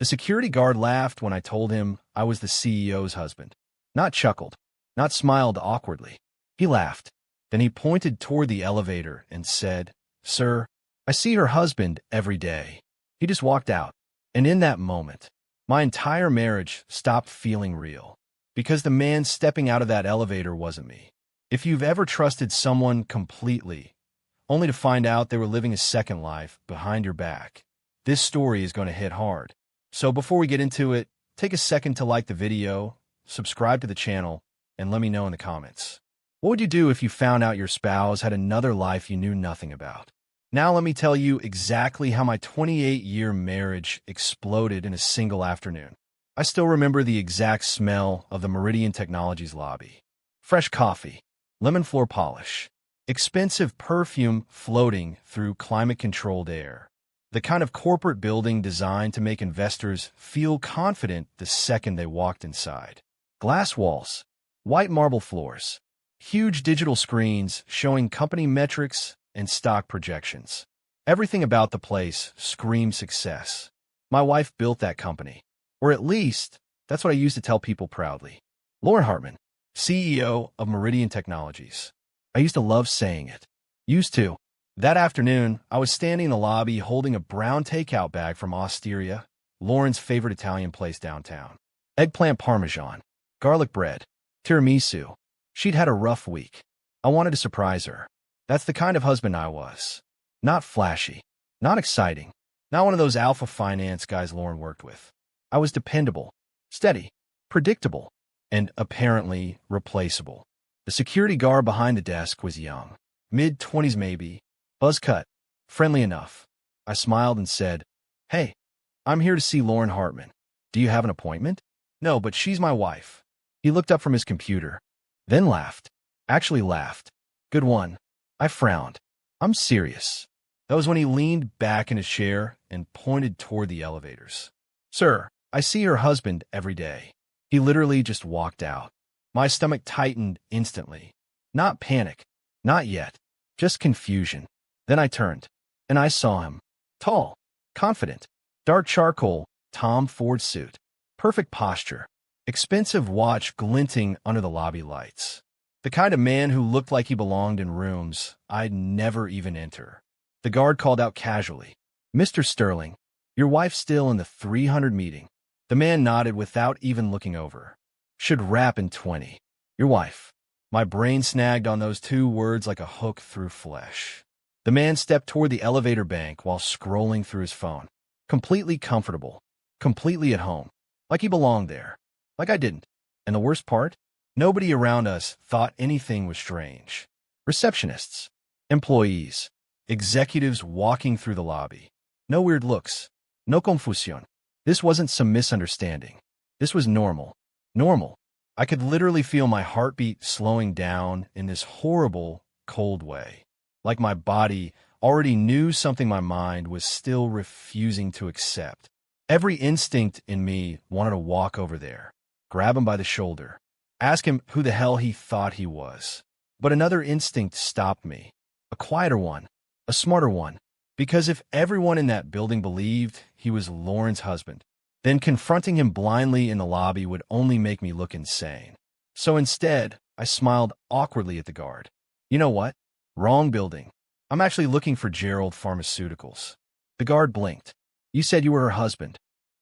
The security guard laughed when I told him I was the CEO's husband. Not chuckled, not smiled awkwardly. He laughed. Then he pointed toward the elevator and said, "Sir, I see her husband every day." He just walked out. And in that moment, my entire marriage stopped feeling real. Because the man stepping out of that elevator wasn't me. If you've ever trusted someone completely, only to find out they were living a second life behind your back, this story is going to hit hard. So before we get into it, take a second to like the video, subscribe to the channel, and let me know in the comments. What would you do if you found out your spouse had another life you knew nothing about? Now let me tell you exactly how my 28-year marriage exploded in a single afternoon. I still remember the exact smell of the Meridian Technologies lobby. Fresh coffee, lemon floor polish, expensive perfume floating through climate-controlled air. The kind of corporate building designed to make investors feel confident the second they walked inside. Glass walls, white marble floors, huge digital screens showing company metrics and stock projections. Everything about the place screamed success. My wife built that company. Or at least, that's what I used to tell people proudly. Lauren Hartman, CEO of Meridian Technologies. I used to love saying it. Used to. That afternoon, I was standing in the lobby holding a brown takeout bag from Osteria, Lauren's favorite Italian place downtown. Eggplant parmesan, garlic bread, tiramisu. She'd had a rough week. I wanted to surprise her. That's the kind of husband I was. Not flashy, not exciting, not one of those alpha finance guys Lauren worked with. I was dependable, steady, predictable, and apparently replaceable. The security guard behind the desk was young, mid-20s maybe, buzz cut, friendly enough. I smiled and said, "Hey, I'm here to see Lauren Hartman. Do you have an appointment?" "No, but she's my wife." He looked up from his computer, then laughed. Actually laughed. "Good one." I frowned. "I'm serious." That was when he leaned back in his chair and pointed toward the elevators. "Sir, I see her husband every day." He literally just walked out. My stomach tightened instantly. Not panic. Not yet. Just confusion. Then I turned, and I saw him. Tall, confident, dark charcoal, Tom Ford suit. Perfect posture. Expensive watch glinting under the lobby lights. The kind of man who looked like he belonged in rooms I'd never even enter. The guard called out casually, "Mr. Sterling, your wife's still in the 300 meeting." The man nodded without even looking over. "Should wrap in 20. Your wife." My brain snagged on those two words like a hook through flesh. The man stepped toward the elevator bank while scrolling through his phone. Completely comfortable. Completely at home. Like he belonged there. Like I didn't. And the worst part? Nobody around us thought anything was strange. Receptionists, employees, executives walking through the lobby. No weird looks. No confusión. This wasn't some misunderstanding. This was normal. Normal. I could literally feel my heartbeat slowing down in this horrible, cold way. Like my body already knew something my mind was still refusing to accept. Every instinct in me wanted to walk over there, grab him by the shoulder, ask him who the hell he thought he was. But another instinct stopped me. A quieter one. A smarter one. Because if everyone in that building believed he was Lauren's husband, then confronting him blindly in the lobby would only make me look insane. So instead, I smiled awkwardly at the guard. "You know what? Wrong building. I'm actually looking for Gerald Pharmaceuticals." The guard blinked. "You said you were her husband."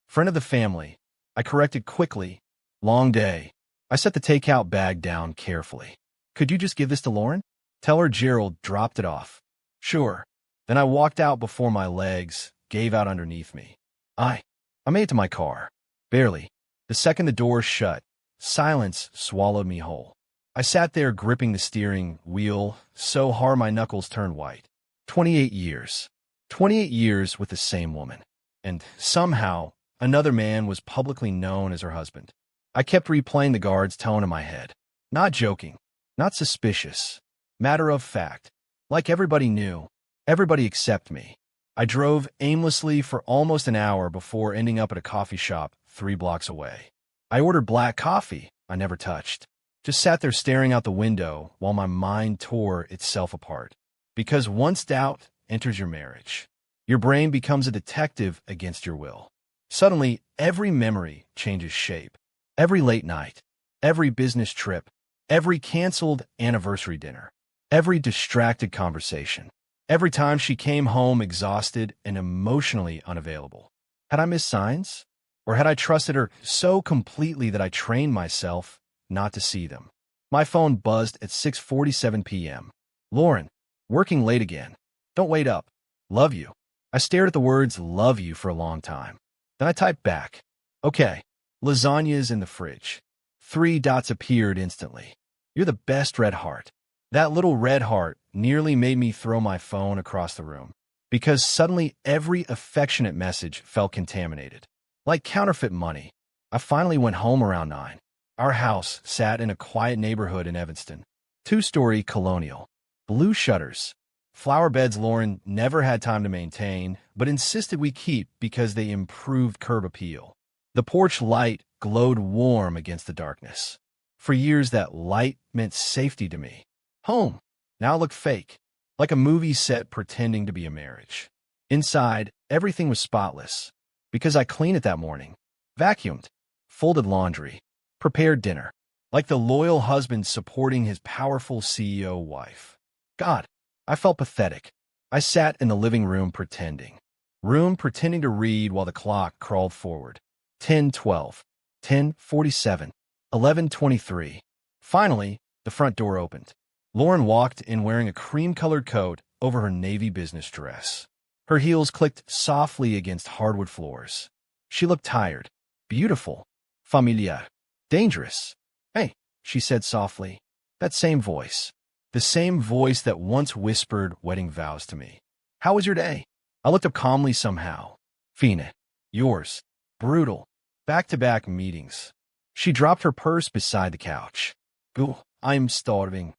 "Friend of the family." I corrected quickly. "Long day." I set the takeout bag down carefully. "Could you just give this to Lauren? Tell her Gerald dropped it off." "Sure." Then I walked out before my legs gave out underneath me. I made it to my car. Barely. The second the door shut, silence swallowed me whole. I sat there gripping the steering wheel so hard my knuckles turned white. 28 years. 28 years with the same woman. And somehow, another man was publicly known as her husband. I kept replaying the guard's tone in my head. Not joking. Not suspicious. Matter of fact. Like everybody knew. Everybody except me. I drove aimlessly for almost an hour before ending up at a coffee shop 3 blocks away. I ordered black coffee I never touched. Just sat there staring out the window while my mind tore itself apart. Because once doubt enters your marriage, your brain becomes a detective against your will. Suddenly, every memory changes shape. Every late night, every business trip, every canceled anniversary dinner, every distracted conversation, every time she came home exhausted and emotionally unavailable. Had I missed signs? Or had I trusted her so completely that I trained myself not to see them? My phone buzzed at 6:47 p.m. Lauren, working late again. Don't wait up. Love you. I stared at the words love you for a long time. Then I typed back. Okay, lasagna's in the fridge. 3 dots appeared instantly. You're the best, red heart. That little red heart nearly made me throw my phone across the room, because suddenly every affectionate message felt contaminated. Like counterfeit money. I finally went home around 9. Our house sat in a quiet neighborhood in Evanston. 2-story colonial. Blue shutters. Flower beds Lauren never had time to maintain, but insisted we keep because they improved curb appeal. The porch light glowed warm against the darkness. For years, that light meant safety to me. Home now looked fake, like a movie set pretending to be a marriage. Inside, everything was spotless, because I cleaned it that morning, vacuumed, folded laundry, prepared dinner, like the loyal husband supporting his powerful CEO wife. God, I felt pathetic. I sat in the living room pretending to read while the clock crawled forward. 10:12, 10:47, 11:23. Finally, the front door opened. Lauren walked in wearing a cream-colored coat over her navy business dress. Her heels clicked softly against hardwood floors. She looked tired, beautiful, familiar, dangerous. Hey, she said softly. That same voice. The same voice that once whispered wedding vows to me. How was your day? I looked up calmly somehow. Fine. Yours. Brutal. Back-to-back meetings. She dropped her purse beside the couch. Ooh, I'm starving.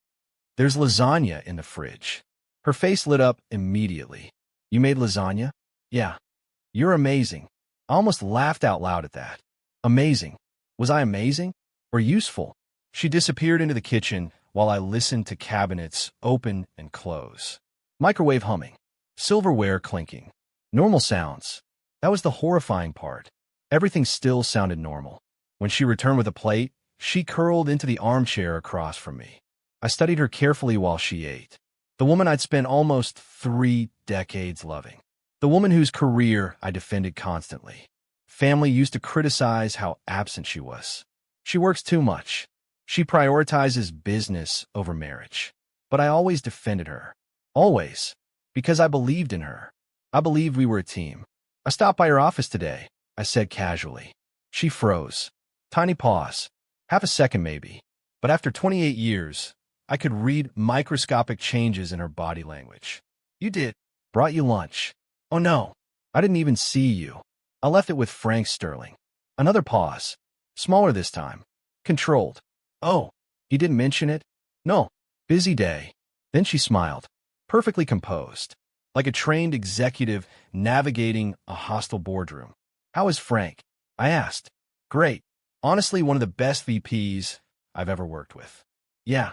There's lasagna in the fridge. Her face lit up immediately. You made lasagna? Yeah. You're amazing. I almost laughed out loud at that. Amazing. Was I amazing? Or useful? She disappeared into the kitchen while I listened to cabinets open and close. Microwave humming. Silverware clinking. Normal sounds. That was the horrifying part. Everything still sounded normal. When she returned with a plate, she curled into the armchair across from me. I studied her carefully while she ate. The woman I'd spent almost 3 decades loving. The woman whose career I defended constantly. Family used to criticize how absent she was. She works too much. She prioritizes business over marriage. But I always defended her. Always. Because I believed in her. I believed we were a team. I stopped by her office today, I said casually. She froze. Tiny pause. Half a second maybe. But after 28 years, I could read microscopic changes in her body language. You did. Brought you lunch. Oh no. I didn't even see you. I left it with Frank Sterling. Another pause. Smaller this time. Controlled. Oh, you didn't mention it? No. Busy day. Then she smiled. Perfectly composed. Like a trained executive navigating a hostile boardroom. How is Frank? I asked. Great. Honestly, one of the best VPs I've ever worked with. Yeah.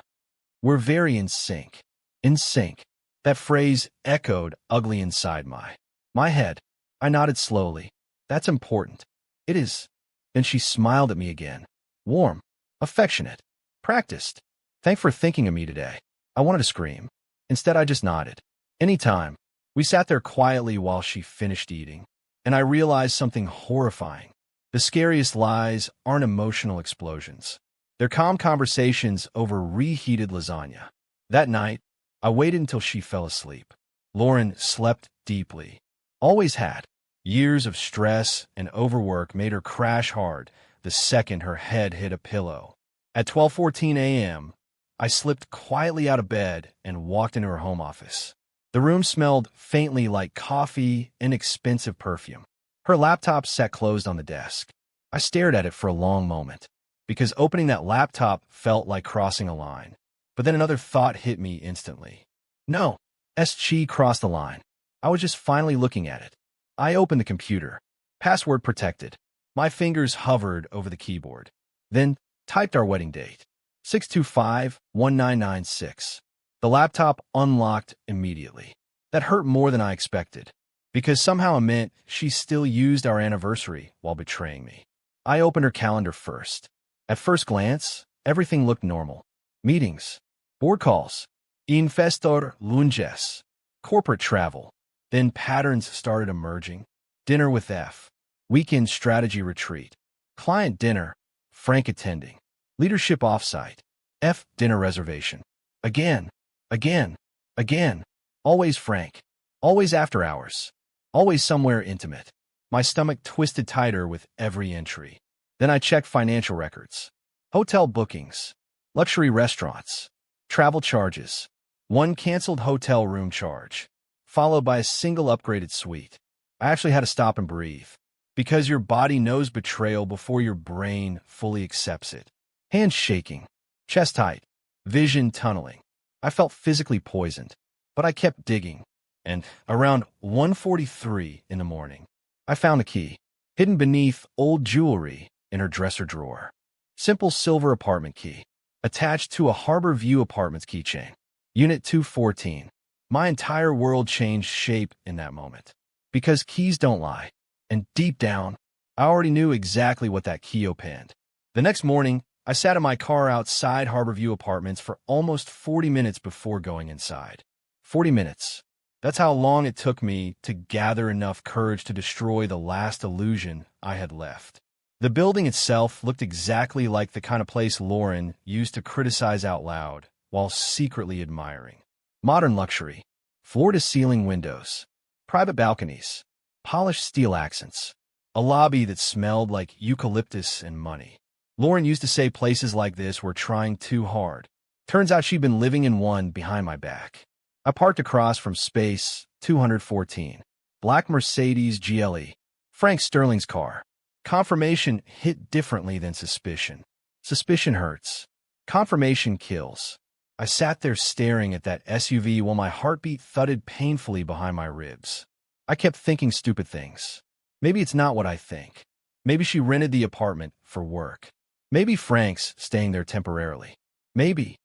We're very in sync. In sync. That phrase echoed ugly inside my head. I nodded slowly. That's important. It is. Then she smiled at me again. Warm. Affectionate. Practiced. Thanks for thinking of me today. I wanted to scream. Instead, I just nodded. Anytime. We sat there quietly while she finished eating. And I realized something horrifying. The scariest lies aren't emotional explosions. They're calm conversations over reheated lasagna. That night, I waited until she fell asleep. Lauren slept deeply. Always had. Years of stress and overwork made her crash hard the second her head hit a pillow. At 12:14 a.m., I slipped quietly out of bed and walked into her home office. The room smelled faintly like coffee and expensive perfume. Her laptop sat closed on the desk. I stared at it for a long moment, because opening that laptop felt like crossing a line. But then another thought hit me instantly. No, SG crossed the line. I was just finally looking at it. I opened the computer. Password protected. My fingers hovered over the keyboard. Then typed our wedding date. 625-1996. The laptop unlocked immediately. That hurt more than I expected. because somehow it meant she still used our anniversary while betraying me. I opened her calendar first. At first glance, everything looked normal. Meetings, board calls, investor lunges, corporate travel. Then patterns started emerging. Dinner with F, weekend strategy retreat, client dinner, Frank attending, leadership offsite, F dinner reservation. Again, again, again. Always Frank. Always after hours. Always somewhere intimate. My stomach twisted tighter with every entry. Then I checked financial records. Hotel bookings. Luxury restaurants. Travel charges. One canceled hotel room charge. Followed by a single upgraded suite. I actually had to stop and breathe. Because your body knows betrayal before your brain fully accepts it. Hands shaking. Chest tight. Vision tunneling. I felt physically poisoned. But I kept digging. And around 1:43 in the morning, I found a key, hidden beneath old jewelry in her dresser drawer. Simple silver apartment key, attached to a Harbor View Apartments keychain. Unit 214. My entire world changed shape in that moment. Because keys don't lie. And deep down, I already knew exactly what that key opened. The next morning, I sat in my car outside Harbor View Apartments for almost 40 minutes before going inside. 40 minutes. That's how long it took me to gather enough courage to destroy the last illusion I had left. The building itself looked exactly like the kind of place Lauren used to criticize out loud while secretly admiring. Modern luxury, floor-to-ceiling windows, private balconies, polished steel accents, a lobby that smelled like eucalyptus and money. Lauren used to say places like this were trying too hard. Turns out she'd been living in one behind my back. I parked across from Space 214, black Mercedes GLE, Frank Sterling's car. Confirmation hit differently than suspicion. Suspicion hurts. Confirmation kills. I sat there staring at that SUV while my heartbeat thudded painfully behind my ribs. I kept thinking stupid things. Maybe it's not what I think. Maybe she rented the apartment for work. Maybe Frank's staying there temporarily. Maybe.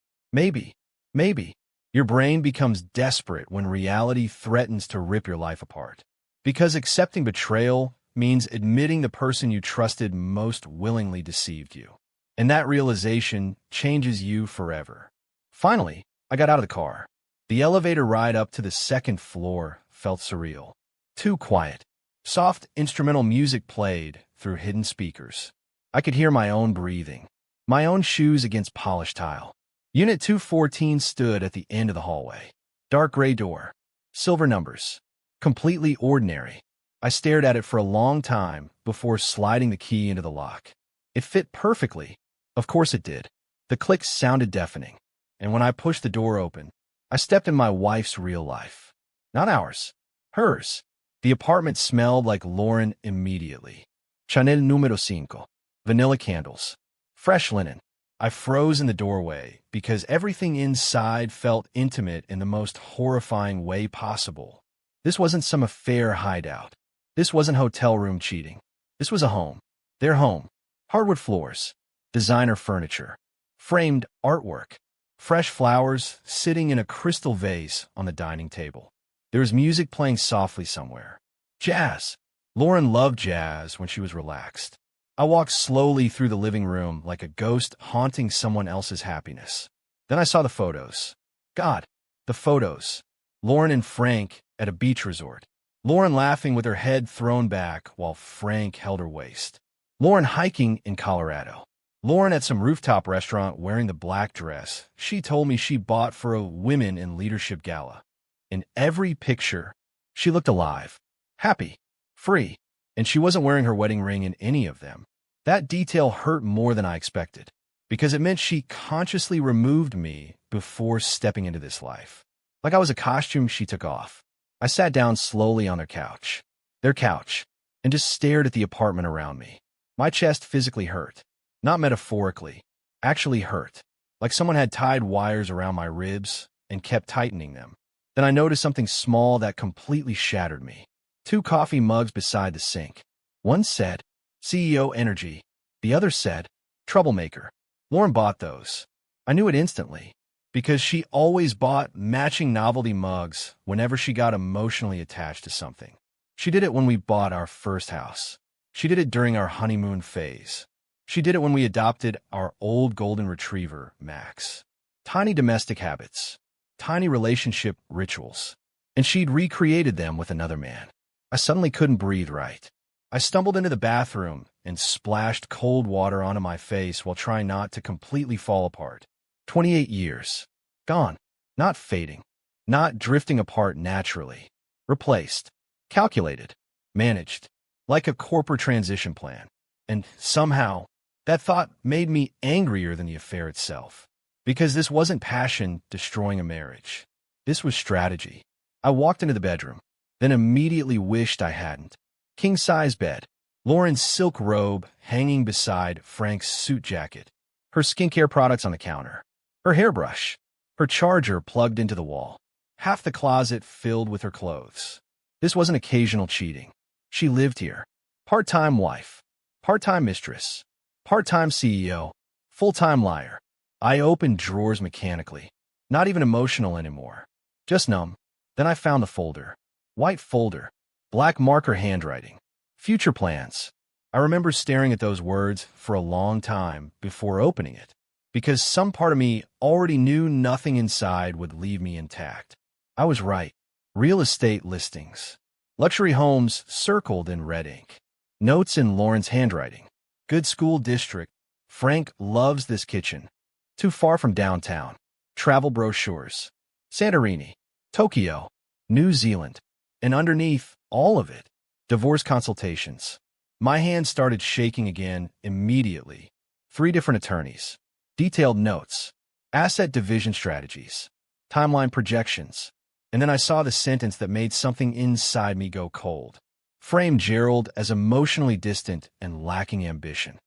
Your brain becomes desperate when reality threatens to rip your life apart. Because accepting betrayal means admitting the person you trusted most willingly deceived you. And that realization changes you forever. Finally, I got out of the car. The elevator ride up to the second floor felt surreal. Too quiet. Soft instrumental music played through hidden speakers. I could hear my own breathing, my own shoes against polished tile. Unit 214 stood at the end of the hallway. Dark gray door. Silver numbers. Completely ordinary. I stared at it for a long time before sliding the key into the lock. It fit perfectly. Of course it did. The click sounded deafening. And when I pushed the door open, I stepped in my wife's real life. Not ours. Hers. The apartment smelled like Lauren immediately. Chanel número 5. Vanilla candles. Fresh linen. I froze in the doorway because everything inside felt intimate in the most horrifying way possible. This wasn't some affair hideout. This wasn't hotel room cheating. This was a home. Their home. Hardwood floors. Designer furniture. Framed artwork. Fresh flowers sitting in a crystal vase on the dining table. There was music playing softly somewhere. Jazz. Lauren loved jazz when she was relaxed. I walked slowly through the living room like a ghost haunting someone else's happiness. Then I saw the photos. God, the photos. Lauren and Frank at a beach resort. Lauren laughing with her head thrown back while Frank held her waist. Lauren hiking in Colorado. Lauren at some rooftop restaurant wearing the black dress she told me she bought for a Women in Leadership gala. In every picture, she looked alive, happy, free, and she wasn't wearing her wedding ring in any of them. That detail hurt more than I expected, because it meant she consciously removed me before stepping into this life. Like I was a costume she took off. I sat down slowly on their couch, and just stared at the apartment around me. My chest physically hurt. Not metaphorically, actually hurt. Like someone had tied wires around my ribs and kept tightening them. Then I noticed something small that completely shattered me. 2 coffee mugs beside the sink. One said, CEO Energy. The other said, Troublemaker. Lauren bought those. I knew it instantly, because she always bought matching novelty mugs whenever she got emotionally attached to something. She did it when we bought our first house. She did it during our honeymoon phase. She did it when we adopted our old golden retriever, Max. Tiny domestic habits, tiny relationship rituals, and she'd recreated them with another man. I suddenly couldn't breathe right. I stumbled into the bathroom and splashed cold water onto my face while trying not to completely fall apart. 28 years. Gone. Not fading. Not drifting apart naturally. Replaced. Calculated. Managed. Like a corporate transition plan. And somehow, that thought made me angrier than the affair itself. Because this wasn't passion destroying a marriage. This was strategy. I walked into the bedroom, then immediately wished I hadn't. King-size bed. Lauren's silk robe hanging beside Frank's suit jacket. Her skincare products on the counter. Her hairbrush. Her charger plugged into the wall. Half the closet filled with her clothes. This wasn't occasional cheating. She lived here. Part-time wife. Part-time mistress. Part-time CEO. Full-time liar. I opened drawers mechanically. Not even emotional anymore. Just numb. Then I found the folder. White folder. Black marker handwriting. Future plans. I remember staring at those words for a long time before opening it, because some part of me already knew nothing inside would leave me intact. I was right. Real estate listings. Luxury homes circled in red ink. Notes in Lauren's handwriting. Good school district. Frank loves this kitchen. Too far from downtown. Travel brochures. Santorini. Tokyo. New Zealand. And underneath all of it, divorce consultations. My hand started shaking again immediately. 3 different attorneys. Detailed notes. Asset division strategies. Timeline projections. And then I saw the sentence that made something inside me go cold. Framed Gerald as emotionally distant and lacking ambition.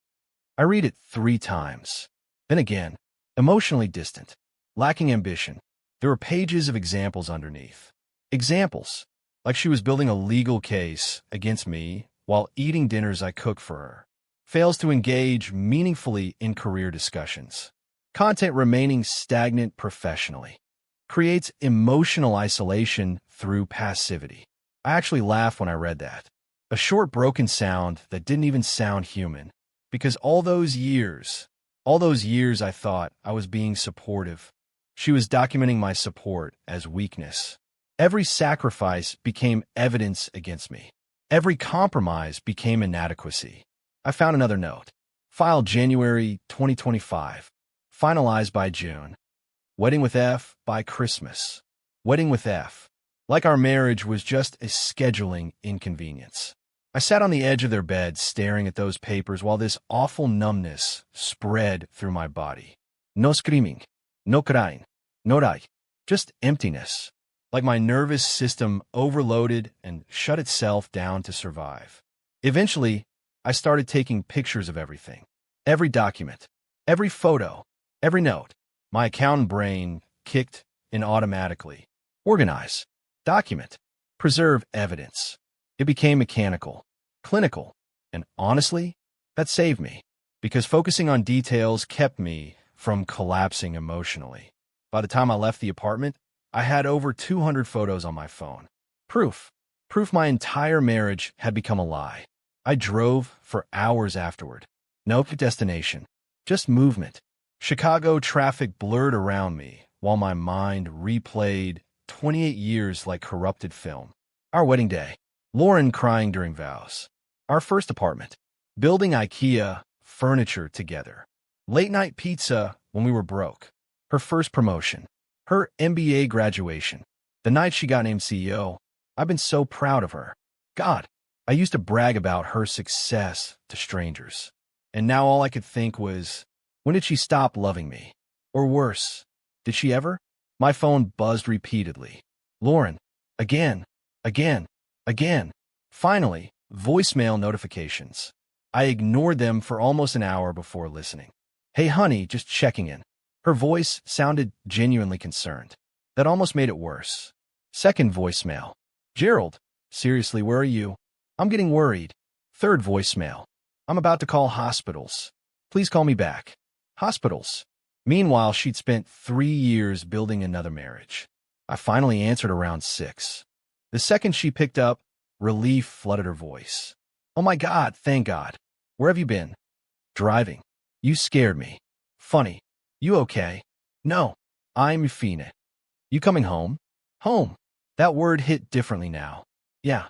I read it 3 times. Then again, emotionally distant, lacking ambition. There were pages of examples underneath. Examples. Like she was building a legal case against me while eating dinners I cook for her. Fails to engage meaningfully in career discussions. Content remaining stagnant professionally. Creates emotional isolation through passivity. I actually laughed when I read that. A short broken sound that didn't even sound human. Because all those years I thought I was being supportive. She was documenting my support as weakness. Every sacrifice became evidence against me. Every compromise became inadequacy. I found another note. Filed January 2025. Finalized by June. Wedding with F by Christmas. Wedding with F. Like our marriage was just a scheduling inconvenience. I sat on the edge of their bed staring at those papers while this awful numbness spread through my body. No screaming. No crying. No die. Just emptiness. Like my nervous system overloaded and shut itself down to survive. Eventually, I started taking pictures of everything. Every document. Every photo. Every note. My accountant brain kicked in automatically. Organize. Document. Preserve evidence. It became mechanical, clinical, and honestly, that saved me. Because focusing on details kept me from collapsing emotionally. By the time I left the apartment, I had over 200 photos on my phone. Proof. Proof my entire marriage had become a lie. I drove for hours afterward. No destination. Just movement. Chicago traffic blurred around me while my mind replayed 28 years like corrupted film. Our wedding day. Lauren crying during vows. Our first apartment. Building IKEA furniture together. Late night pizza when we were broke. Her first promotion. Her MBA graduation. The night she got named CEO. I've been so proud of her. God, I used to brag about her success to strangers. And now all I could think was, when did she stop loving me? Or worse, did she ever? My phone buzzed repeatedly. Lauren. Again. Again. Again. Finally, voicemail notifications. I ignored them for almost an hour before listening. Hey honey, just checking in. Her voice sounded genuinely concerned. That almost made it worse. Second voicemail. Gerald, seriously, where are you? I'm getting worried. Third voicemail. I'm about to call hospitals. Please call me back. Hospitals. Meanwhile, she'd spent 3 years building another marriage. I finally answered around 6. The second she picked up, Relief flooded her voice. Oh my God, thank God. Where have you been? Driving. You scared me. Funny. You okay? No. I'm Fina. You coming home? Home. That word hit differently now. Yeah.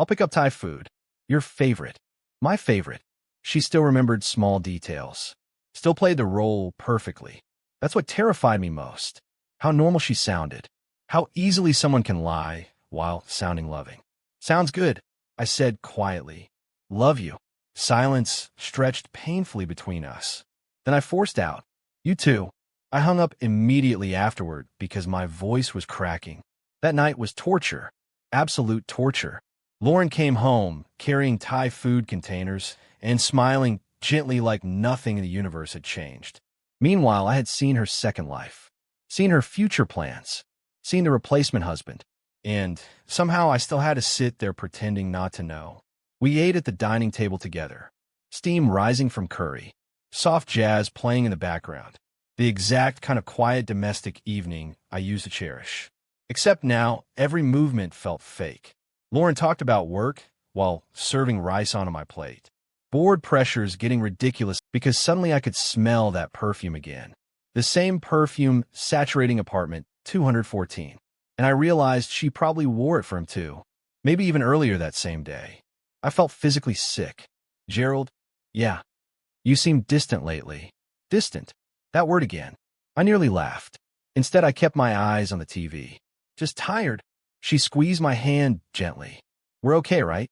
I'll pick up Thai food. Your favorite. My favorite. She still remembered small details. Still played the role perfectly. That's what terrified me most. How normal she sounded. How easily someone can lie while sounding loving. Sounds good, I said quietly. Love you. Silence stretched painfully between us. Then I forced out, you too. I hung up immediately afterward because my voice was cracking. That night was torture. Absolute torture. Lauren came home, carrying Thai food containers and smiling gently like nothing in the universe had changed. Meanwhile, I had seen her second life, seen her future plans, seen the replacement husband, and somehow I still had to sit there pretending not to know. We ate at the dining table together, steam rising from curry, soft jazz playing in the background, the exact kind of quiet domestic evening I used to cherish. Except now, every movement felt fake. Lauren talked about work while serving rice onto my plate. Board pressures getting ridiculous because suddenly I could smell that perfume again. The same perfume saturating apartment 214. And I realized she probably wore it for him too. Maybe even earlier that same day. I felt physically sick. Gerald? Yeah. You seem distant lately. Distant. That word again. I nearly laughed. Instead, I kept my eyes on the TV. Just tired. She squeezed my hand gently. We're okay, right?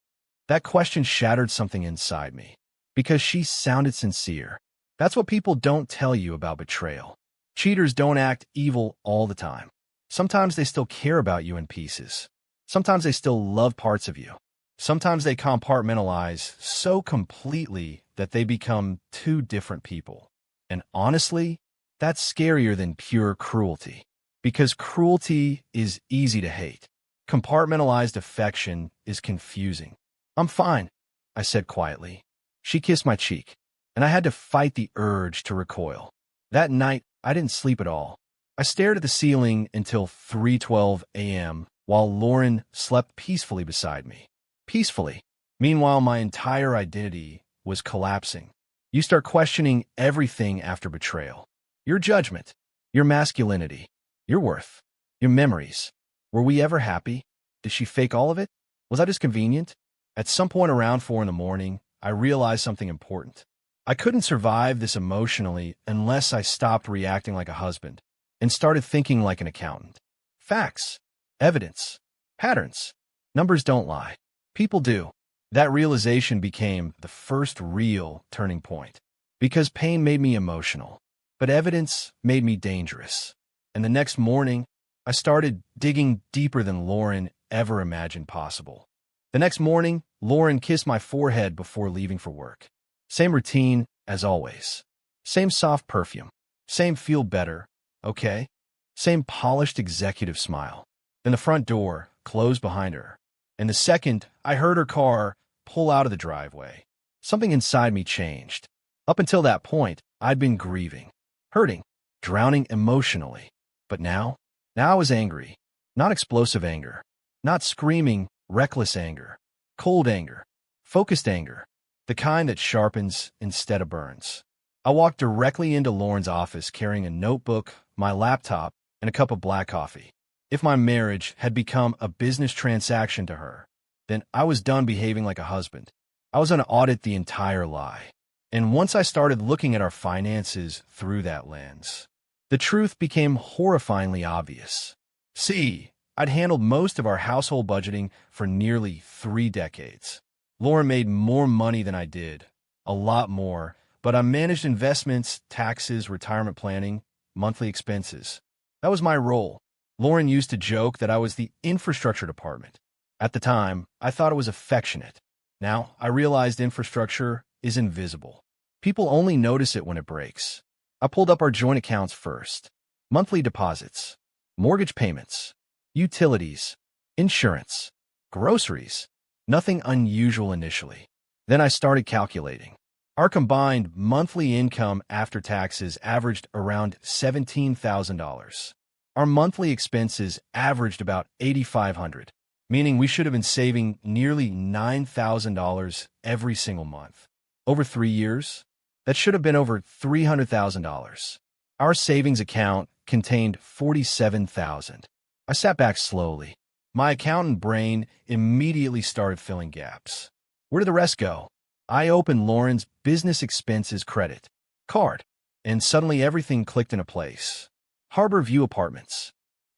That question shattered something inside me. Because she sounded sincere. That's what people don't tell you about betrayal. Cheaters don't act evil all the time. Sometimes they still care about you in pieces. Sometimes they still love parts of you. Sometimes they compartmentalize so completely that they become two different people. And honestly, that's scarier than pure cruelty. Because cruelty is easy to hate. Compartmentalized affection is confusing. I'm fine, I said quietly. She kissed my cheek, and I had to fight the urge to recoil. That night, I didn't sleep at all. I stared at the ceiling until 3:12 a.m. while Lauren slept peacefully beside me. Peacefully. Meanwhile, my entire identity was collapsing. You start questioning everything after betrayal. Your judgment, your masculinity, your worth, your memories. Were we ever happy? Did she fake all of it? Was I just convenient? At some point around 4 in the morning, I realized something important. I couldn't survive this emotionally unless I stopped reacting like a husband and started thinking like an accountant. Facts, evidence, patterns. Numbers don't lie. People do. That realization became the first real turning point. Because pain made me emotional, but evidence made me dangerous. And the next morning, I started digging deeper than Lauren ever imagined possible. The next morning, Lauren kissed my forehead before leaving for work. Same routine as always. Same soft perfume. Same feel better, okay? Same polished executive smile. Then the front door closed behind her. And the second I heard her car pull out of the driveway, something inside me changed. Up until that point, I'd been grieving, hurting, drowning emotionally. But now I was angry. Not explosive anger. Not screaming, reckless anger. Cold anger. Focused anger. The kind that sharpens instead of burns. I walked directly into Lauren's office carrying a notebook, my laptop, and a cup of black coffee. If my marriage had become a business transaction to her, then I was done behaving like a husband. I was going to audit the entire lie. And once I started looking at our finances through that lens, the truth became horrifyingly obvious. See, I'd handled most of our household budgeting for nearly 3 decades. Lauren made more money than I did, a lot more, but I managed investments, taxes, retirement planning, monthly expenses. That was my role. Lauren used to joke that I was the infrastructure department. At the time, I thought it was affectionate. Now, I realized infrastructure is invisible. People only notice it when it breaks. I pulled up our joint accounts first. Monthly deposits, mortgage payments, utilities, insurance, groceries. Nothing unusual initially. Then I started calculating. Our combined monthly income after taxes averaged around $17,000. Our monthly expenses averaged about $8,500. meaning we should have been saving nearly $9,000 every single month. Over 3 years, that should have been over $300,000. Our savings account contained $47,000. I sat back slowly. My accountant brain immediately started filling gaps. Where did the rest go? I opened Lauren's business expenses credit card, and suddenly everything clicked into place. Harbor View Apartments,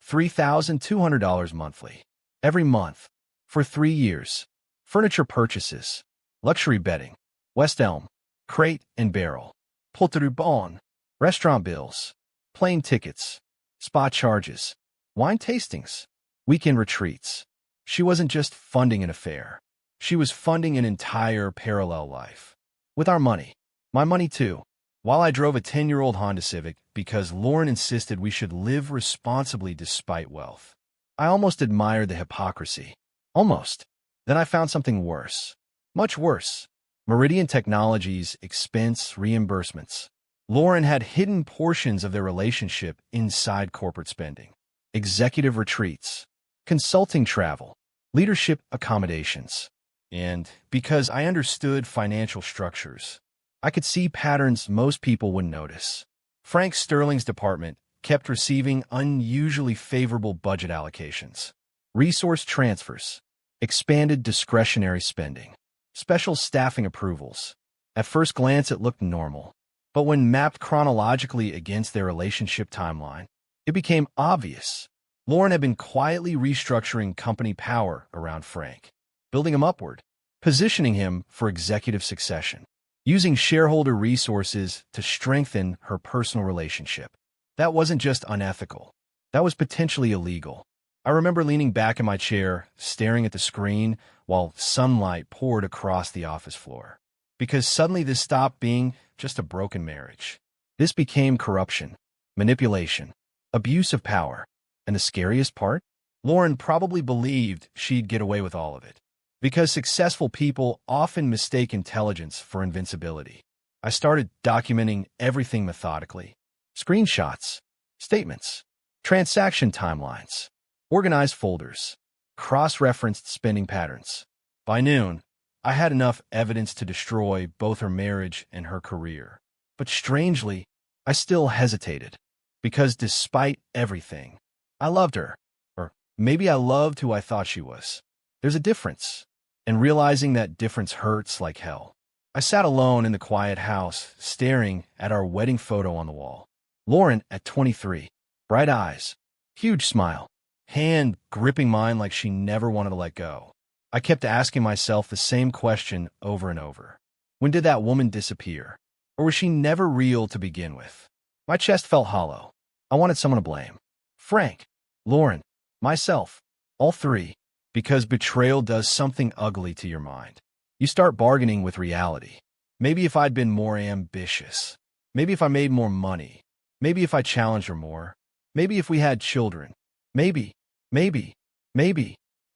$3,200 monthly. Every month, for 3 years. Furniture purchases, luxury bedding, West Elm, Crate and Barrel, Polterabon, restaurant bills, plane tickets, spa charges, wine tastings, weekend retreats. She wasn't just funding an affair. She was funding an entire parallel life. With our money. My money too. While I drove a 10-year-old Honda Civic because Lauren insisted we should live responsibly despite wealth. I almost admired the hypocrisy. Almost. Then I found something worse. Much worse. Meridian Technologies expense reimbursements. Lauren had hidden portions of their relationship inside corporate spending. Executive retreats, consulting travel, leadership accommodations. And because I understood financial structures, I could see patterns most people wouldn't notice. Frank Sterling's department kept receiving unusually favorable budget allocations, resource transfers, expanded discretionary spending, special staffing approvals. At first glance, it looked normal, but when mapped chronologically against their relationship timeline, it became obvious. Lauren had been quietly restructuring company power around Frank, building him upward, positioning him for executive succession, using shareholder resources to strengthen her personal relationship. That wasn't just unethical. That was potentially illegal. I remember leaning back in my chair, staring at the screen while sunlight poured across the office floor. Because suddenly this stopped being just a broken marriage. This became corruption, manipulation, abuse of power. And the scariest part? Lauren probably believed she'd get away with all of it. Because successful people often mistake intelligence for invincibility. I started documenting everything methodically. Screenshots, statements, transaction timelines, organized folders, cross-referenced spending patterns. By noon, I had enough evidence to destroy both her marriage and her career. But strangely, I still hesitated. Because despite everything, I loved her. Or maybe I loved who I thought she was. There's a difference. And realizing that difference hurts like hell. I sat alone in the quiet house, staring at our wedding photo on the wall. Lauren at 23, bright eyes, huge smile, hand gripping mine like she never wanted to let go. I kept asking myself the same question over and over. When did that woman disappear? Or was she never real to begin with? My chest felt hollow. I wanted someone to blame. Frank, Lauren, myself, all three. Because betrayal does something ugly to your mind. You start bargaining with reality. Maybe if I'd been more ambitious. Maybe if I made more money. Maybe if I challenged her more. Maybe if we had children. Maybe. Then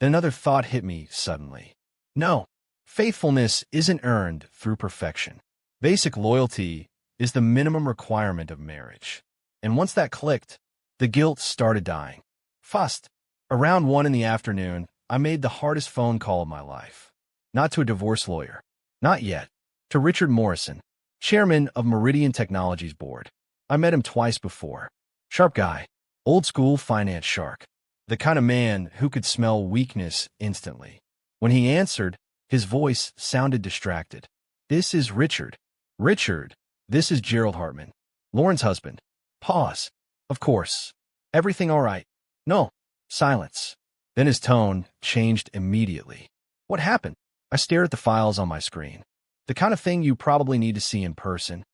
another thought hit me suddenly. No, faithfulness isn't earned through perfection. Basic loyalty is the minimum requirement of marriage. And once that clicked, the guilt started dying. Fast. Around 1 in the afternoon, I made the hardest phone call of my life. Not to a divorce lawyer. Not yet. To Richard Morrison, chairman of Meridian Technologies board. I met him twice before. Sharp guy. Old school finance shark. The kind of man who could smell weakness instantly. When he answered, his voice sounded distracted. This is Richard. Richard, this is Gerald Hartman. Lauren's husband. Pause. Of course. Everything all right? No. Silence. Then his tone changed immediately. What happened? I stared at the files on my screen. The kind of thing you probably need to see in person.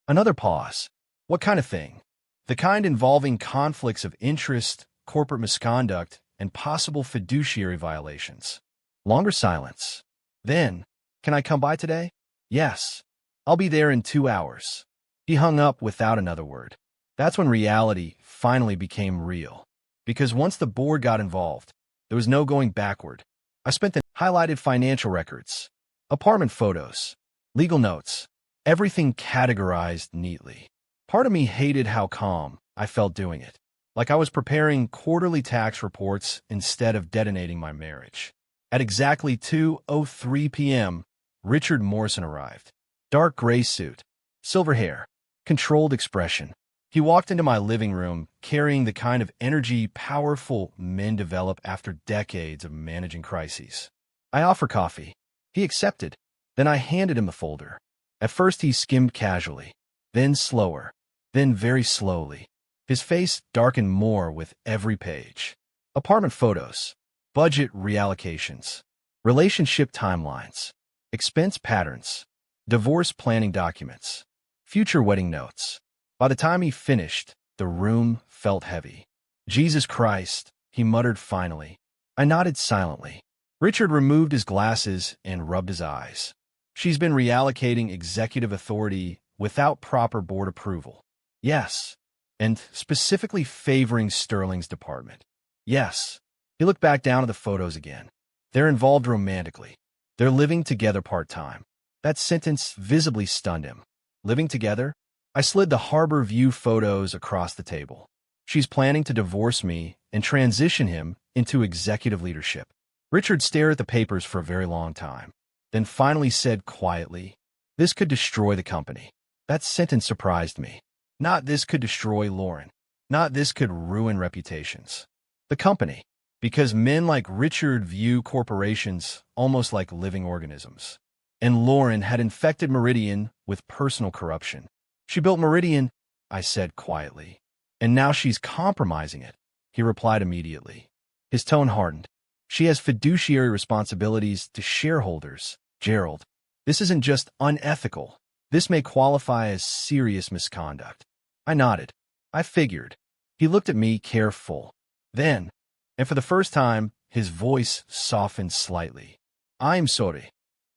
Another pause. What kind of thing? The kind involving conflicts of interest, corporate misconduct, and possible fiduciary violations. Longer silence. Then, can I come by today? Yes. I'll be there in 2 hours. He hung up without another word. That's when reality finally became real. Because once the board got involved, there was no going backward. I spent the highlighted financial records, apartment photos, legal notes, everything categorized neatly. Part of me hated how calm I felt doing it. like I was preparing quarterly tax reports instead of detonating my marriage. At exactly 2:03 p.m., Richard Morrison arrived. Dark gray suit, silver hair, controlled expression. He walked into my living room carrying the kind of energy powerful men develop after decades of managing crises. I offered coffee. He accepted. Then I handed him the folder. At first he skimmed casually, then slower, then very slowly. His face darkened more with every page. Apartment photos, budget reallocations, relationship timelines, expense patterns, divorce planning documents, future wedding notes. By the time he finished, the room felt heavy. Jesus Christ, he muttered finally. I nodded silently. Richard removed his glasses and rubbed his eyes. She's been reallocating executive authority without proper board approval. Yes. And specifically favoring Sterling's department. Yes. He looked back down at the photos again. They're involved romantically. They're living together part-time. That sentence visibly stunned him. Living together? I slid the Harbor View photos across the table. She's planning to divorce me and transition him into executive leadership. Richard stared at the papers for a very long time, then finally said quietly, "This could destroy the company." That sentence surprised me. Not "this could destroy Lauren." Not "this could ruin reputations." The company. Because men like Richard view corporations almost like living organisms. And Lauren had infected Meridian with personal corruption. She built Meridian, I said quietly. And now she's compromising it, he replied immediately. His tone hardened. She has fiduciary responsibilities to shareholders, Gerald. This isn't just unethical. This may qualify as serious misconduct. I nodded. I figured. He looked at me careful. Then, and for the first time, his voice softened slightly. I'm sorry.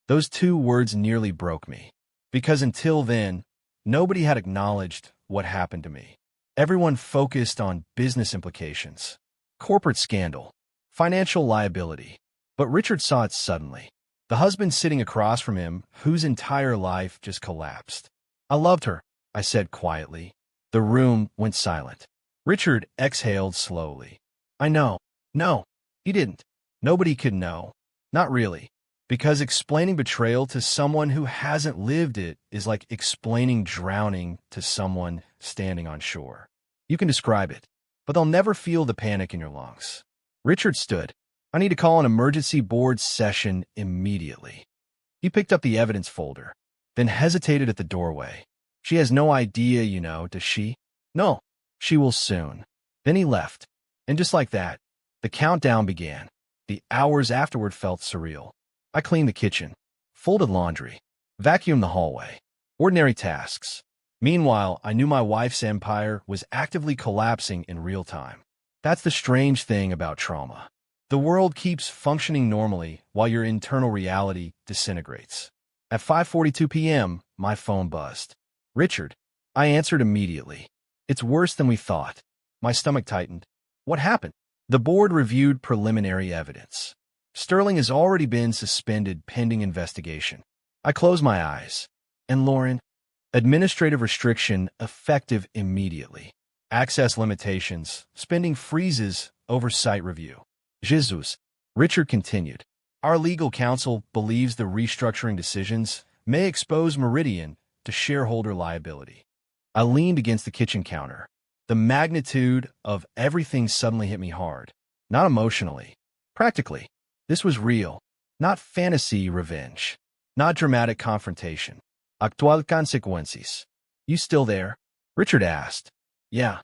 Those two words nearly broke me. Because until then, nobody had acknowledged what happened to me. Everyone focused on business implications, corporate scandal, financial liability. But Richard saw it suddenly. The husband sitting across from him, whose entire life just collapsed. I loved her, I said quietly. The room went silent. Richard exhaled slowly. I know. No, he didn't. Nobody could know. Not really. Because explaining betrayal to someone who hasn't lived it is like explaining drowning to someone standing on shore. You can describe it, but they'll never feel the panic in your lungs. Richard stood. I need to call an emergency board session immediately. He picked up the evidence folder, then hesitated at the doorway. She has no idea, does she? No, she will soon. Then he left. And just like that, the countdown began. The hours afterward felt surreal. I cleaned the kitchen, folded laundry, vacuumed the hallway. Ordinary tasks. Meanwhile, I knew my wife's empire was actively collapsing in real time. That's the strange thing about trauma. The world keeps functioning normally while your internal reality disintegrates. At 5:42 p.m., my phone buzzed. Richard. I answered immediately. It's worse than we thought. My stomach tightened. What happened? The board reviewed preliminary evidence. Sterling has already been suspended pending investigation. I closed my eyes. And Lauren? Administrative restriction effective immediately. Access limitations, spending freezes, oversight review. Jesus. Richard continued. Our legal counsel believes the restructuring decisions may expose Meridian to shareholder liability. I leaned against the kitchen counter. The magnitude of everything suddenly hit me hard. Not emotionally. Practically. This was real. Not fantasy revenge. Not dramatic confrontation. Actual consequences. You still there? Richard asked. Yeah.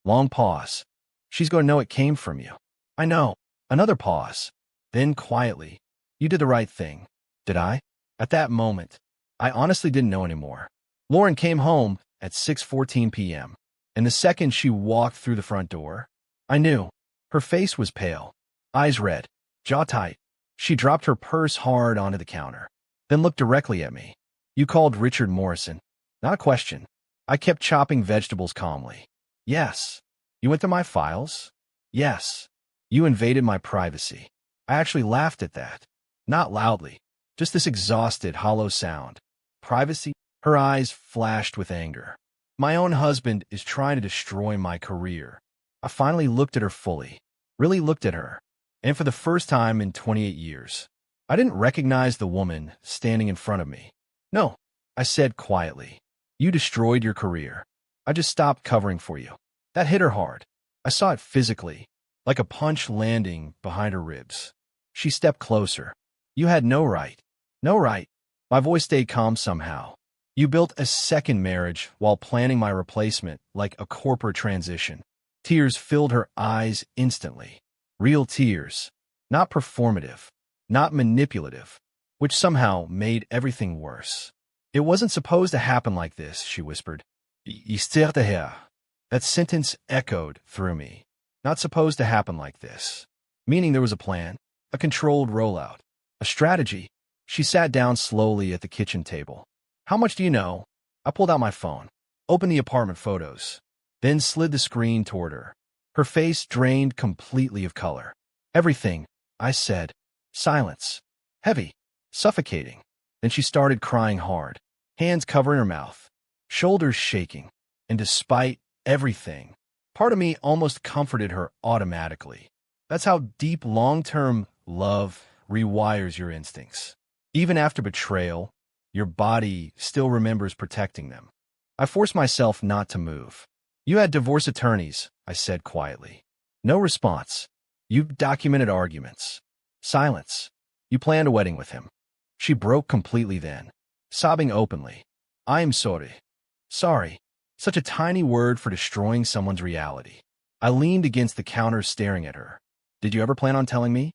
Long pause. She's going to know it came from you. I know. Another pause. Then quietly. You did the right thing. Did I? At that moment, I honestly didn't know anymore. Lauren came home at 6:14 p.m. And the second she walked through the front door, I knew. Her face was pale. Eyes red. Jaw tight. She dropped her purse hard onto the counter. Then looked directly at me. You called Richard Morrison. Not a question. I kept chopping vegetables calmly. Yes. You went through my files? Yes. You invaded my privacy. I actually laughed at that. Not loudly. Just this exhausted, hollow sound. Privacy? Her eyes flashed with anger. My own husband is trying to destroy my career. I finally looked at her fully, really looked at her, and for the first time in 28 years, I didn't recognize the woman standing in front of me. No, I said quietly. You destroyed your career. I just stopped covering for you. That hit her hard. I saw it physically, like a punch landing behind her ribs. She stepped closer. You had no right. No right. My voice stayed calm somehow. You built a second marriage while planning my replacement like a corporate transition. Tears filled her eyes instantly. Real tears. Not performative. Not manipulative. Which somehow made everything worse. It wasn't supposed to happen like this, she whispered. That sentence echoed through me. Not supposed to happen like this. Meaning there was a plan, a controlled rollout, a strategy. She sat down slowly at the kitchen table. How much do you know? I pulled out my phone, opened the apartment photos, then slid the screen toward her. Her face drained completely of color. Everything, I said. Silence. Heavy. Suffocating. Then she started crying hard, hands covering her mouth, shoulders shaking. And despite everything, part of me almost comforted her automatically. That's how deep long-term love rewires your instincts. Even after betrayal, your body still remembers protecting them. I forced myself not to move. You had divorce attorneys, I said quietly. No response. You documented arguments. Silence. You planned a wedding with him. She broke completely then, sobbing openly. I am sorry. Sorry. Such a tiny word for destroying someone's reality. I leaned against the counter staring at her. Did you ever plan on telling me?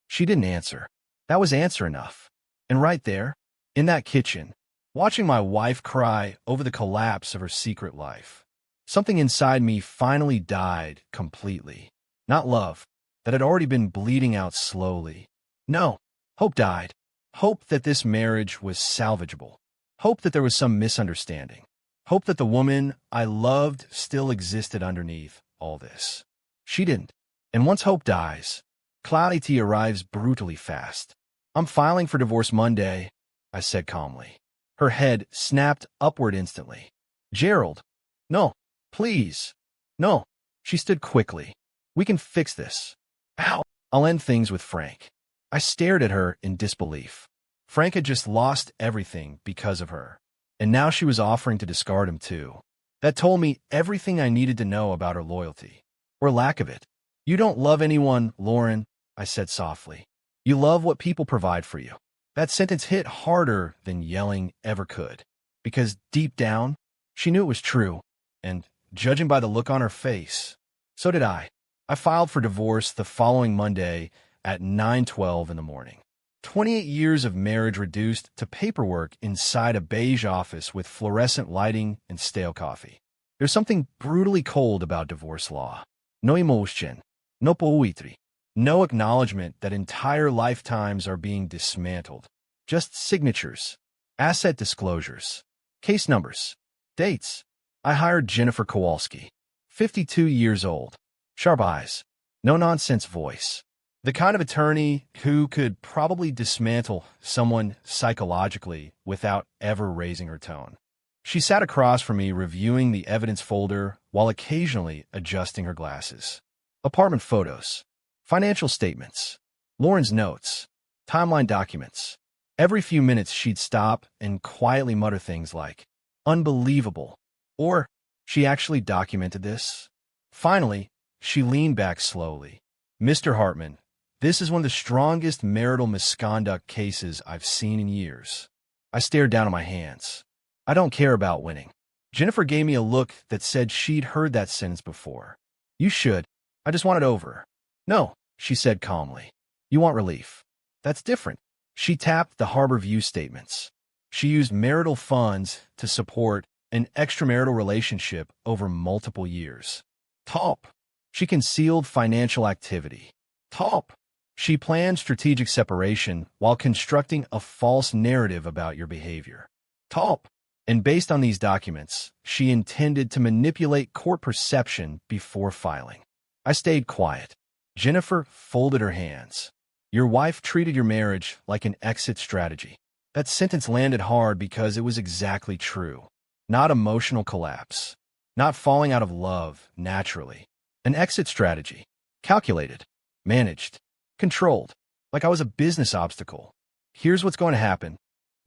She didn't answer. That was answer enough. And right there, in that kitchen, watching my wife cry over the collapse of her secret life, something inside me finally died completely. Not love, that had already been bleeding out slowly. No, hope died. Hope that this marriage was salvageable. Hope that there was some misunderstanding. Hope that the woman I loved still existed underneath all this. She didn't. And once hope dies, clarity arrives brutally fast. I'm filing for divorce Monday, I said calmly. Her head snapped upward instantly. Gerald, no, please, no. She stood quickly. We can fix this. How? I'll end things with Frank. I stared at her in disbelief. Frank had just lost everything because of her. And now she was offering to discard him too. That told me everything I needed to know about her loyalty. Or lack of it. You don't love anyone, Lauren, I said softly. You love what people provide for you. That sentence hit harder than yelling ever could. Because deep down, she knew it was true. And, judging by the look on her face, so did I. I filed for divorce the following Monday at 9:12 in the morning. 28 years of marriage reduced to paperwork inside a beige office with fluorescent lighting and stale coffee. There's something brutally cold about divorce law. No emotion, no poetry, no acknowledgement that entire lifetimes are being dismantled. Just signatures, asset disclosures, case numbers, dates. I hired Jennifer Kowalski, 52 years old, sharp eyes, no-nonsense voice. The kind of attorney who could probably dismantle someone psychologically without ever raising her tone. She sat across from me reviewing the evidence folder while occasionally adjusting her glasses. Apartment photos, financial statements, Lauren's notes, timeline documents. Every few minutes she'd stop and quietly mutter things like, unbelievable, or she actually documented this. Finally, she leaned back slowly. Mr. Hartman, this is one of the strongest marital misconduct cases I've seen in years. I stared down at my hands. I don't care about winning. Jennifer gave me a look that said she'd heard that sentence before. You should. I just want it over. No, she said calmly. You want relief. That's different. She tapped the Harbor View statements. She used marital funds to support an extramarital relationship over multiple years. Top. She concealed financial activity. Top. She planned strategic separation while constructing a false narrative about your behavior. Top. And based on these documents, she intended to manipulate court perception before filing. I stayed quiet. Jennifer folded her hands. Your wife treated your marriage like an exit strategy. That sentence landed hard because it was exactly true. Not emotional collapse. Not falling out of love naturally. An exit strategy. Calculated. Managed. Controlled. Like I was a business obstacle. Here's what's going to happen,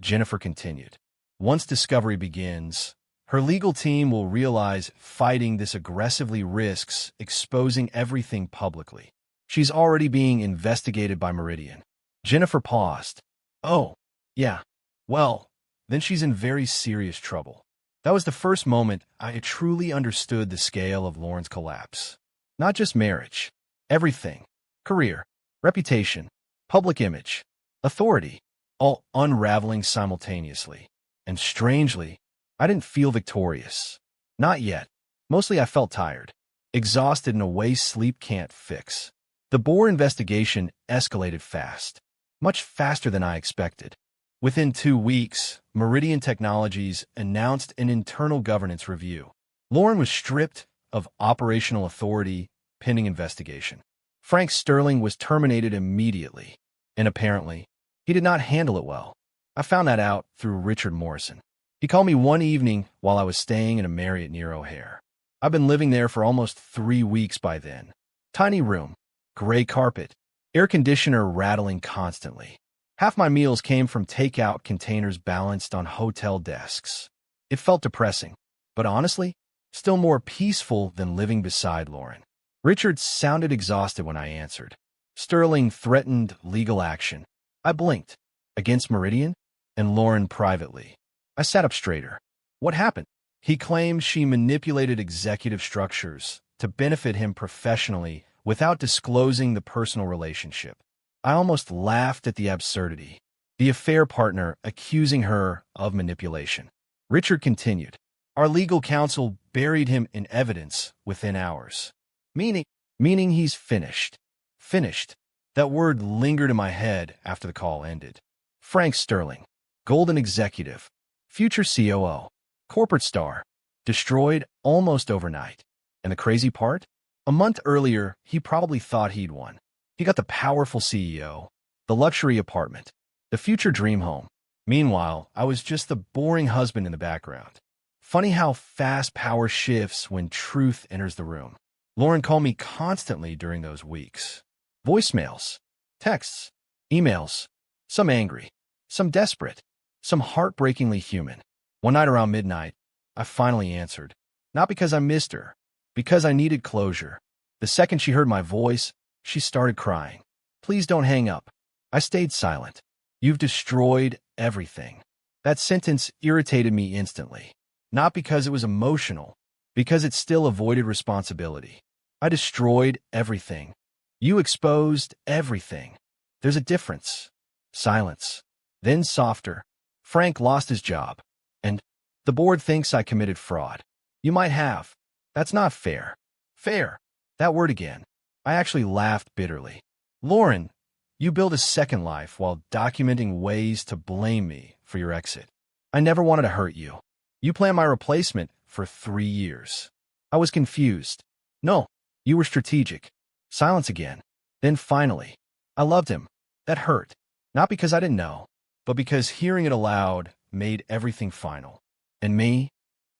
Jennifer continued. Once discovery begins, her legal team will realize fighting this aggressively risks exposing everything publicly. She's already being investigated by Meridian. Jennifer paused. Oh, yeah. Well, then she's in very serious trouble. That was the first moment I truly understood the scale of Lauren's collapse. Not just marriage. Everything. Career. Reputation. Public image. Authority. All unraveling simultaneously. And strangely, I didn't feel victorious. Not yet. Mostly I felt tired. Exhausted in a way sleep can't fix. The Bohr investigation escalated fast. Much faster than I expected. Within 2 weeks, Meridian Technologies announced an internal governance review. Lauren was stripped of operational authority pending investigation. Frank Sterling was terminated immediately, and apparently, he did not handle it well. I found that out through Richard Morrison. He called me one evening while I was staying in a Marriott near O'Hare. I've been living there for almost 3 weeks by then. Tiny room, gray carpet, air conditioner rattling constantly. Half my meals came from takeout containers balanced on hotel desks. It felt depressing, but honestly, still more peaceful than living beside Lauren. Richard sounded exhausted when I answered. Sterling threatened legal action. I blinked. Against Meridian? And Lauren privately. I sat up straighter. What happened? He claimed she manipulated executive structures to benefit him professionally without disclosing the personal relationship. I almost laughed at the absurdity. The affair partner accusing her of manipulation. Richard continued. Our legal counsel buried him in evidence within hours. Meaning he's finished. Finished. That word lingered in my head after the call ended. Frank Sterling. Golden executive. Future COO. Corporate star. Destroyed almost overnight. And the crazy part? A month earlier, he probably thought he'd won. He got the powerful CEO, the luxury apartment, the future dream home. Meanwhile, I was just the boring husband in the background. Funny how fast power shifts when truth enters the room. Lauren called me constantly during those weeks. Voicemails, texts, emails, some angry, some desperate, some heartbreakingly human. One night around midnight, I finally answered. Not because I missed her, because I needed closure. The second she heard my voice, she started crying. Please don't hang up. I stayed silent. You've destroyed everything. That sentence irritated me instantly. Not because it was emotional, because it still avoided responsibility. I destroyed everything. You exposed everything. There's a difference. Silence. Then softer. Frank lost his job. And the board thinks I committed fraud. You might have. That's not fair. Fair. That word again. I actually laughed bitterly. Lauren, you built a second life while documenting ways to blame me for your exit. I never wanted to hurt you. You planned my replacement for 3 years. I was confused. No, you were strategic. Silence again. Then finally, I loved him. That hurt. Not because I didn't know, but because hearing it aloud made everything final. And me?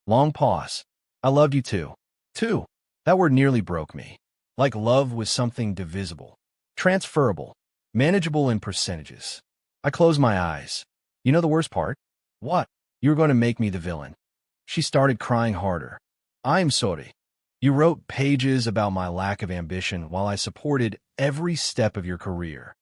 Long pause. I loved you too. Too. That word nearly broke me. Like love was something divisible, transferable, manageable in percentages. I closed my eyes. You know the worst part? What? You were going to make me the villain. She started crying harder. I'm sorry. You wrote pages about my lack of ambition while I supported every step of your career.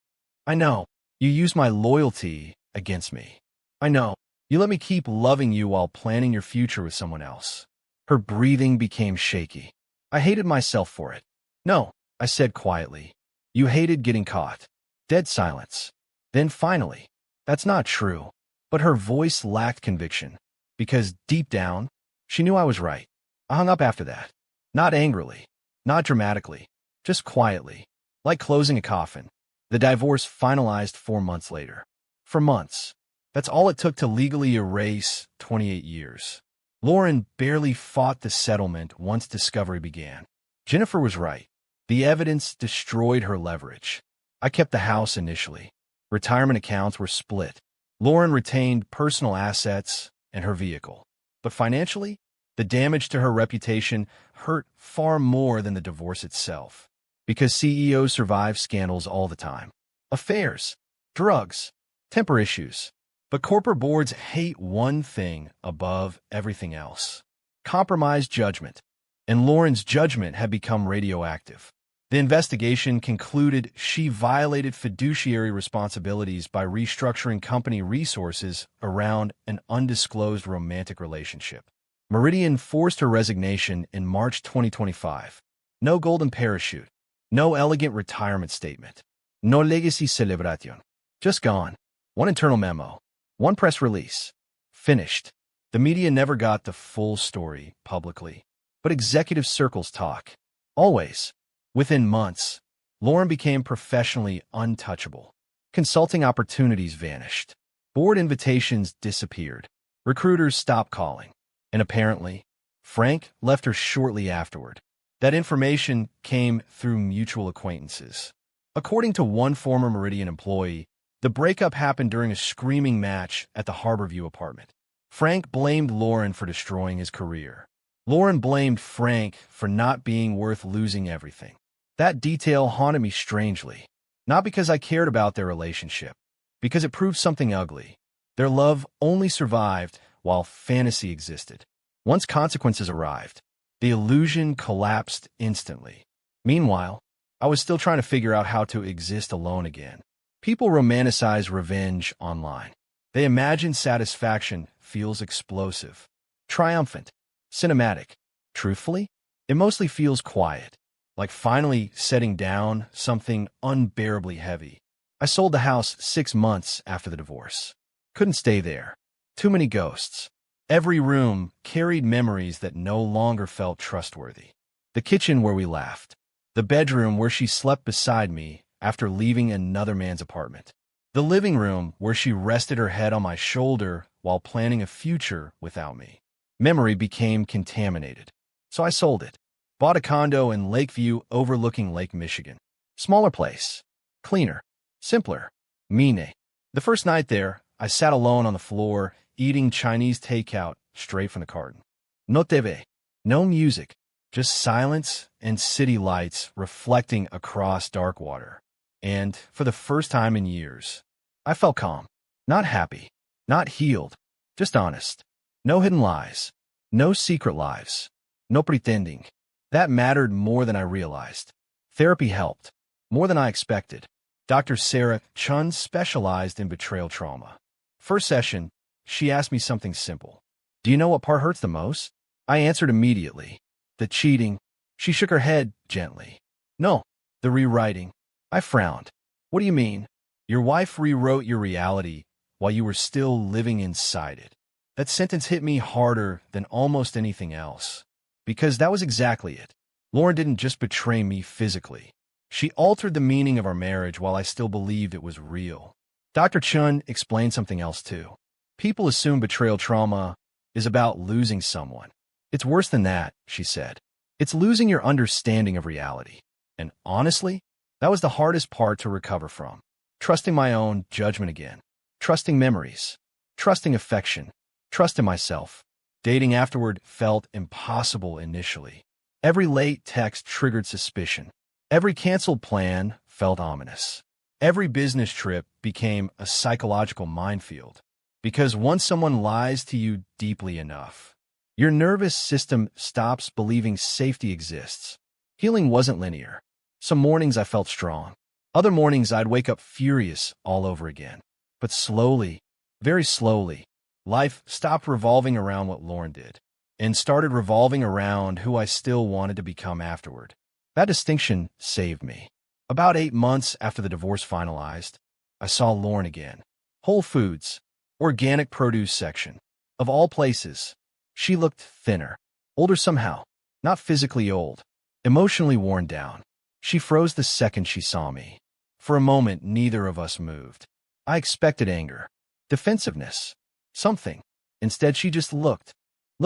I know. You used my loyalty against me. I know. You let me keep loving you while planning your future with someone else. Her breathing became shaky. I hated myself for it. No, I said quietly. You hated getting caught. Dead silence. Then finally, that's not true. But her voice lacked conviction. Because deep down, she knew I was right. I hung up after that. Not angrily. Not dramatically. Just quietly. Like closing a coffin. The divorce finalized 4 months later. For months. That's all it took to legally erase 28 years. Lauren barely fought the settlement once discovery began. Jennifer was right. The evidence destroyed her leverage. I kept the house initially. Retirement accounts were split. Lauren retained personal assets and her vehicle. But financially, The damage to her reputation hurt far more than the divorce itself. Because CEOs survive scandals all the time. Affairs, drugs, temper issues. But corporate boards hate one thing above everything else: compromised judgment. And Lauren's judgment had become radioactive. The investigation concluded she violated fiduciary responsibilities by restructuring company resources around an undisclosed romantic relationship. Meridian forced her resignation in March 2025. No golden parachute. No elegant retirement statement. No legacy celebration. Just gone. One internal memo. One press release. Finished. The media never got the full story publicly, but executive circles talk. Always. Within months, Lauren became professionally untouchable. Consulting opportunities vanished. Board invitations disappeared. Recruiters stopped calling. And apparently, Frank left her shortly afterward. That information came through mutual acquaintances. According to one former Meridian employee, the breakup happened during a screaming match at the Harborview apartment. Frank blamed Lauren for destroying his career. Lauren blamed Frank for not being worth losing everything. That detail haunted me strangely. Not because I cared about their relationship, because it proved something ugly. Their love only survived while fantasy existed. Once consequences arrived, the illusion collapsed instantly. Meanwhile, I was still trying to figure out how to exist alone again. People romanticize revenge online. They imagine satisfaction feels explosive, triumphant, cinematic. Truthfully, it mostly feels quiet, like finally setting down something unbearably heavy. I sold the house 6 months after the divorce. Couldn't stay there. Too many ghosts. Every room carried memories that no longer felt trustworthy. The kitchen where we laughed. The bedroom where she slept beside me after leaving another man's apartment. The living room where she rested her head on my shoulder while planning a future without me. Memory became contaminated. So I sold it. Bought a condo in Lakeview overlooking Lake Michigan. Smaller place. Cleaner. Simpler. Mine. The first night there, I sat alone on the floor, eating Chinese takeout straight from the carton. No TV. No music. Just silence and city lights reflecting across dark water. And, for the first time in years, I felt calm. Not happy. Not healed. Just honest. No hidden lies. No secret lives. No pretending. That mattered more than I realized. Therapy helped. More than I expected. Dr. Sarah Chun specialized in betrayal trauma. First session, she asked me something simple. Do you know what part hurts the most? I answered immediately. The cheating. She shook her head gently. No, the rewriting. I frowned. What do you mean? Your wife rewrote your reality while you were still living inside it. That sentence hit me harder than almost anything else. Because that was exactly it. Lauren didn't just betray me physically. She altered the meaning of our marriage while I still believed it was real. Dr. Chun explained something else too. People assume betrayal trauma is about losing someone. It's worse than that, she said. It's losing your understanding of reality. And honestly, that was the hardest part to recover from. Trusting my own judgment again. Trusting memories. Trusting affection. Trusting myself. Dating afterward felt impossible initially. Every late text triggered suspicion. Every canceled plan felt ominous. Every business trip became a psychological minefield. Because once someone lies to you deeply enough, your nervous system stops believing safety exists. Healing wasn't linear. Some mornings I felt strong. Other mornings I'd wake up furious all over again. But slowly, very slowly, life stopped revolving around what Lauren did and started revolving around who I still wanted to become afterward. That distinction saved me. About 8 months after the divorce finalized, I saw Lauren again. Whole Foods, organic produce section. Of all places, she looked thinner, older somehow, not physically old, emotionally worn down. She froze the second she saw me. For a moment, neither of us moved. I expected anger, defensiveness, something. Instead, she just looked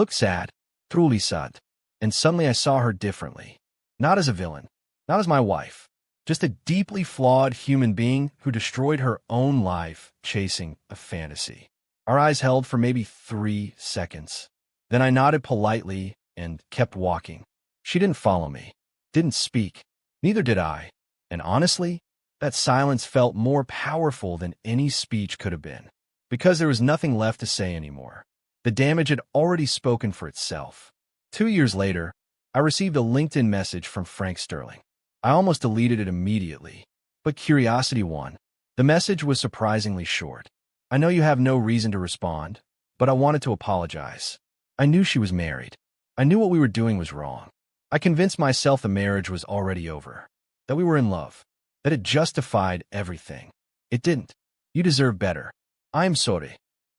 sad, truly sad. And suddenly I saw her differently. Not as a villain, not as my wife, just a deeply flawed human being who destroyed her own life chasing a fantasy. Our eyes held for maybe 3 seconds. Then I nodded politely and kept walking. She didn't follow me, didn't speak. Neither did I. And honestly, that silence felt more powerful than any speech could have been, because there was nothing left to say anymore. The damage had already spoken for itself. 2 years later, I received a LinkedIn message from Frank Sterling. I almost deleted it immediately, but curiosity won. The message was surprisingly short. I know you have no reason to respond, but I wanted to apologize. I knew she was married. I knew what we were doing was wrong. I convinced myself the marriage was already over, that we were in love, that it justified everything. It didn't. You deserve better. I'm sorry.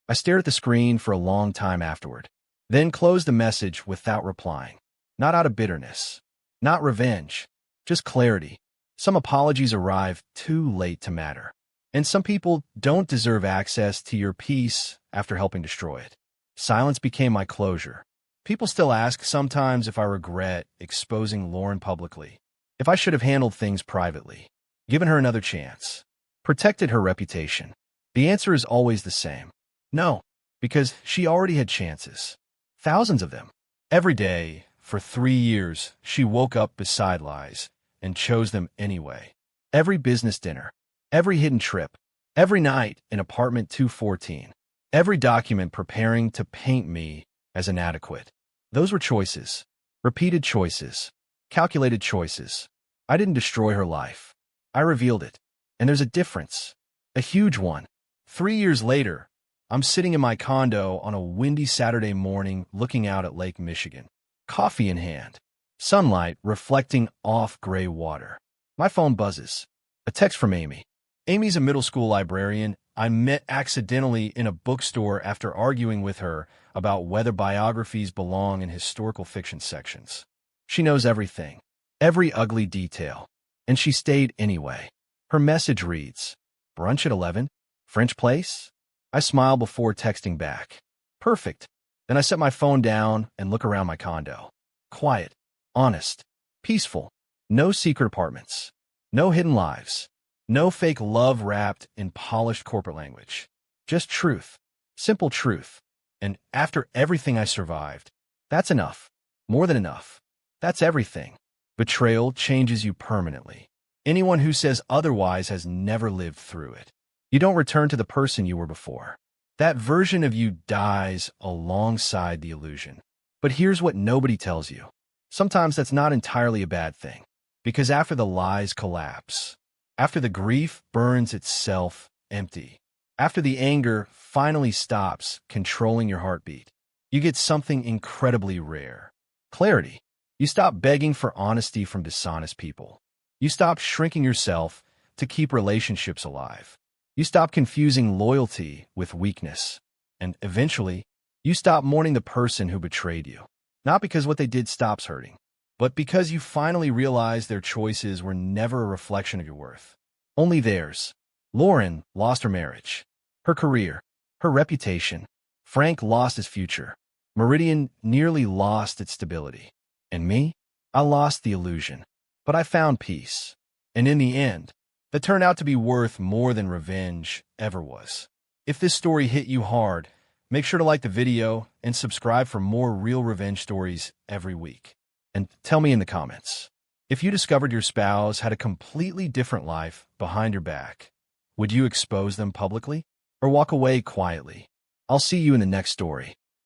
I stared at the screen for a long time afterward, then closed the message without replying. Not out of bitterness, not revenge, just clarity. Some apologies arrive too late to matter, and some people don't deserve access to your peace after helping destroy it. Silence became my closure. People still ask sometimes if I regret exposing Lauren publicly, if I should have handled things privately, given her another chance, protected her reputation. The answer is always the same. No, because she already had chances. Thousands of them. Every day, for 3 years, she woke up beside lies and chose them anyway. Every business dinner, every hidden trip, every night in apartment 214, every document preparing to paint me as inadequate. Those were choices. Repeated choices. Calculated choices. I didn't destroy her life. I revealed it. And there's a difference. A huge one. 3 years later, I'm sitting in my condo on a windy Saturday morning looking out at Lake Michigan. Coffee in hand. Sunlight reflecting off gray water. My phone buzzes. A text from Amy. Amy's a middle school librarian I met accidentally in a bookstore after arguing with her about whether biographies belong in historical fiction sections. She knows everything, every ugly detail, and she stayed anyway. Her message reads, "Brunch at 11? French place?" I smile before texting back. Perfect. Then I set my phone down and look around my condo. Quiet, honest, peaceful. No secret apartments. No hidden lives. No fake love wrapped in polished corporate language. Just truth. Simple truth. And after everything I survived, that's enough. More than enough. That's everything. Betrayal changes you permanently. Anyone who says otherwise has never lived through it. You don't return to the person you were before. That version of you dies alongside the illusion. But here's what nobody tells you. Sometimes that's not entirely a bad thing. Because after the lies collapse, after the grief burns itself empty, after the anger finally stops controlling your heartbeat, you get something incredibly rare. Clarity. You stop begging for honesty from dishonest people. You stop shrinking yourself to keep relationships alive. You stop confusing loyalty with weakness. And eventually, you stop mourning the person who betrayed you. Not because what they did stops hurting, but because you finally realize their choices were never a reflection of your worth. Only theirs. Lauren lost her marriage, her career, her reputation. Frank lost his future. Meridian nearly lost its stability. And me? I lost the illusion. But I found peace. And in the end, that turned out to be worth more than revenge ever was. If this story hit you hard, make sure to like the video and subscribe for more real revenge stories every week. And tell me in the comments, if you discovered your spouse had a completely different life behind your back, would you expose them publicly or walk away quietly? I'll see you in the next story.